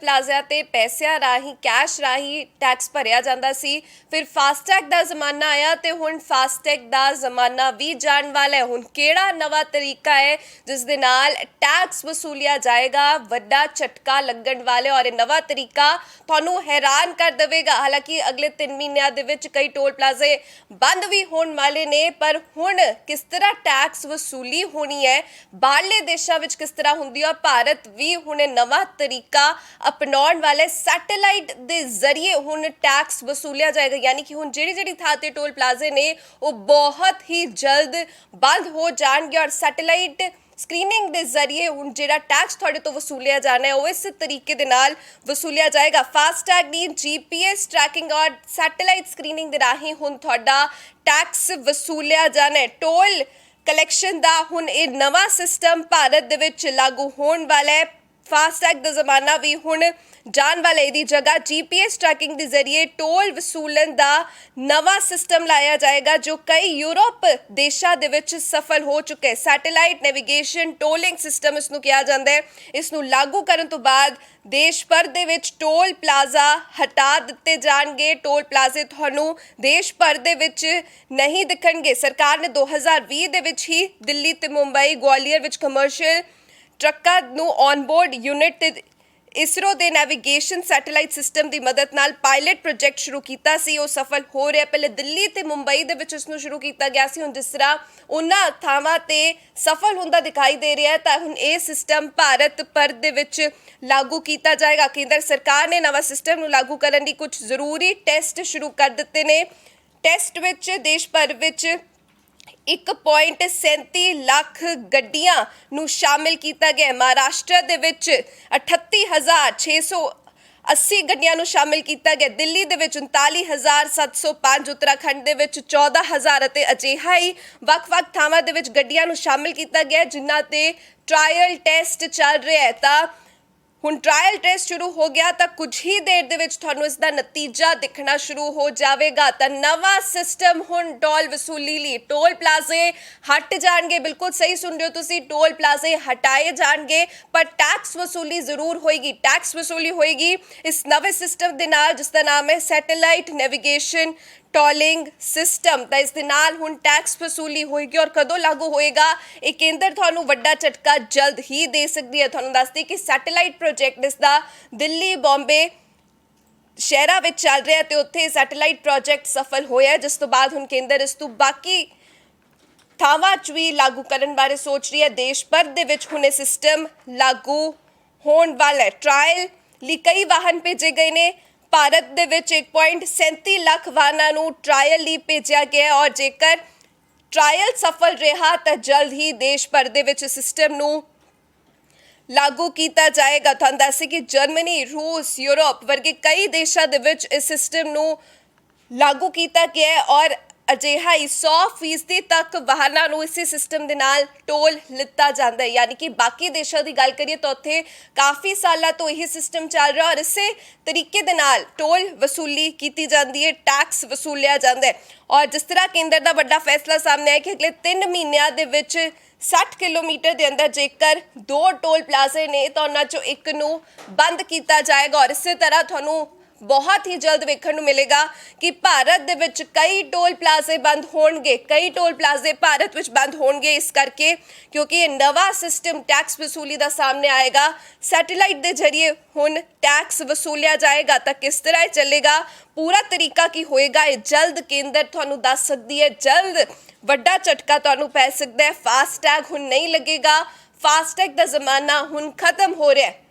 Plaza ਤੇ ਪੈਸਿਆਂ ਰਾਹੀਂ ਕੈਸ਼ ਰਾਹੀਂ ਟੈਕਸ ਭਰਿਆ ਜਾਂਦਾ ਸੀ। ਫਿਰ ਫਾਸਟੈਗ ਦਾ ਜ਼ਮਾਨਾ ਆਇਆ ਤੇ ਹੁਣ ਫਾਸਟੈਗ ਦਾ ਜ਼ਮਾਨਾ ਵੀ ਜਾਣ ਵਾਲਾ ਹੈ। ਹੁਣ ਕਿਹੜਾ ਨਵਾਂ ਤਰੀਕਾ ਹੈ ਜਿਸ ਦੇ ਨਾਲ ਟੈਕਸ ਵਸੂਲਿਆ ਜਾਏਗਾ? ਵੱਡਾ ਝਟਕਾ ਲੱਗਣ ਵਾਲਾ ਔਰ ਇਹ ਨਵਾਂ ਤਰੀਕਾ ਤੁਹਾਨੂੰ ਹੈਰਾਨ ਕਰ ਦੇਵੇਗਾ। ਹਾਲਾਂਕਿ ਅਗਲੇ 3 ਮਹੀਨਿਆਂ ਦੇ ਵਿੱਚ ਕਈ ਟੋਲ ਪਲਾਜ਼ੇ ਬੰਦ ਵੀ ਹੋਣ ਵਾਲੇ ਨੇ, ਪਰ ਹੁਣ ਕਿਸ ਤਰ੍ਹਾਂ ਟੈਕਸ ਵਸੂਲੀ ਹੋਣੀ ਹੈ, ਬਾਹਰਲੇ ਦੇਸ਼ਾਂ ਵਿੱਚ ਕਿਸ ਤਰ੍ਹਾਂ ਹੁੰਦੀ ਹੈ, ਭਾਰਤ ਵੀ ਹੁਣ ਨਵਾਂ ਤਰੀਕਾ अपनाने वाले सैटेलाइट के जरिए हुण टैक्स वसूलिया जाएगा। यानी कि हुण जिहड़ी थां ते टोल प्लाजे ने वो बहुत ही जल्द बंद हो जाएंगे और सैटेलाइट स्क्रीनिंग के जरिए हुण जिहड़ा टैक्स तुहाडे तो वसूलिया जाना है वो इस तरीके दे नाल वसूलिया जाएगा। फास्टैग दी GPS ट्रैकिंग और सैटेलाइट स्क्रीनिंग दे राहीं हुण तुहाडा टैक्स वसूलिया जाना है। टोल कलैक्शन दा हुण ये नवां सिस्टम भारत दे विच लागू होण वाला है। फास्टैग का जमाना भी हुण जान वाले दी जगह GPS ट्रैकिंग के जरिए टोल वसूलन का नवा सिस्टम लाया जाएगा जो कई यूरोप देशों दे विच सफल हो चुके। सैटेलाइट नेविगेशन टोलिंग सिस्टम इसनूं कहा जाता है। इसनूं लागू करन तो बाद देश भर दे विच टोल प्लाजा हटा दिते जाणगे। टोल प्लाजे तुहानूं देश भर दे विच नहीं दिखणगे। सरकार ने 2020 दे विच ही दिल्ली ते मुंबई ग्वालियर विच कमर्शियल ट्रक्कां नूं ऑनबोर्ड यूनिट ते इसरो के नैविगेशन सैटेलाइट सिस्टम की मदद नाल पायलट प्रोजैक्ट शुरू किया सी। वो सफल हो रहा। पहले दिल्ली ते मुंबई दे विच इसनूं शुरू किया गया सी। हुण जिस तरह उन्हां थावां ते सफल हुंदा दिखाई दे रहा है तां हुण ये सिस्टम भारत भर दे विच लागू किया जाएगा। केंद्र सरकार ने नवां सिस्टम नूं लागू करन लई कुछ जरूरी टैसट शुरू कर दिते ने। टैसट विच देश भर विच 1.37 लाख गड्डियां नूं शामिल किया गया। महाराष्ट्र दे विच 38,680 गड्डियां नूं शामिल किया गया। दिल्ली दे विच 39,705, उत्तराखंड दे विच 14,000 अते अजिहा ही वख-वख थावां दे विच गड्डियां नूं शामिल किया गया जिन्हां ते ट्रायल टैसट चल रहा है। तां हुण ट्रायल टेस्ट शुरू हो गया तो कुछ ही देर दे विच तुहानूं इसदा नतीजा दिखना शुरू हो जाएगा। तो नवा सिस्टम हुण टोल वसूली लई टोल प्लाजे हट जाएंगे। बिल्कुल सही सुन रहे हो तुसीं, टोल प्लाजे हटाए जाएंगे पर टैक्स वसूली जरूर होएगी। टैक्स वसूली होएगी इस नवे सिस्टम दे नाल जिसका नाम है सैटेलाइट नेविगेशन टोलिंग सिस्टम। तो इस दे नाल हुण टैक्स वसूली होएगी और कदों लागू होएगा ये केंद्र तुहानूं वड्डा झटका जल्द ही दे सकदी है। तुहानूं दसदी कि सैटेलाइट प्रोजैक्ट इसदा दिल्ली बॉम्बे शहरां विच चल रहा है तो उत्थे सैटेलाइट प्रोजैक्ट सफल होया जिस तो बाद हुण केंद्र इस तों बाकी थावां च भी लागू करन बारे सोच रही है। देश भर दे विच हुण ये सिस्टम लागू होण वाला है। ट्रायल लई कई वाहन भेजे गए ने। भारत दे विच 1.37 लाख वाहनां नूं ट्रायल लई भेजिया गया और जेकर ट्रायल सफल रहा तो जल्द ही देश भर दे विच सिस्टम नूं लागू किया जाएगा। तुहानूं दस्से कि जर्मनी, रूस, यूरोप वर्गे कई देशों दे विच इस सिस्टम नूं लागू किया गया है और अजिहा ही 100% तक वाहनों नूं इसी सिस्टम दे नाल टोल लिता जाता है। यानी कि बाकी देशों की गल करिए तो उत्थे काफ़ी सालों तो यही सिस्टम चल रहा और इसे तरीके दे नाल टोल वसूली की जाती है, टैक्स वसूलिया जाता है। और जिस तरह केंद्र का बड़ा फैसला सामने आया कि अगले 3 महीनों के विच 60 किलोमीटर के अंदर जेकर 2 टोल प्लाजे ने तो उन्हां चों एक नूं बंद किया जाएगा और इस तरह तुहानूं बहुत ही जल्द वेखण नूं मिलेगा कि भारत दे विच कई टोल प्लाजे बंद होणगे। कई टोल प्लाजे भारत विच बंद होणगे इस करके क्योंकि ये नवा सिस्टम टैक्स वसूली का सामने आएगा। सैटेलाइट के जरिए हुण टैक्स वसूलिया जाएगा तो किस तरह चलेगा, पूरा तरीका की होएगा ये जल्द केंद्र तुहानूं दस सकदी है। जल्द वड्डा झटका तुहानूं पै सकदा है। फास्टैग हुण नहीं लगेगा। फास्टैग का जमाना हुण खत्म हो रहा है।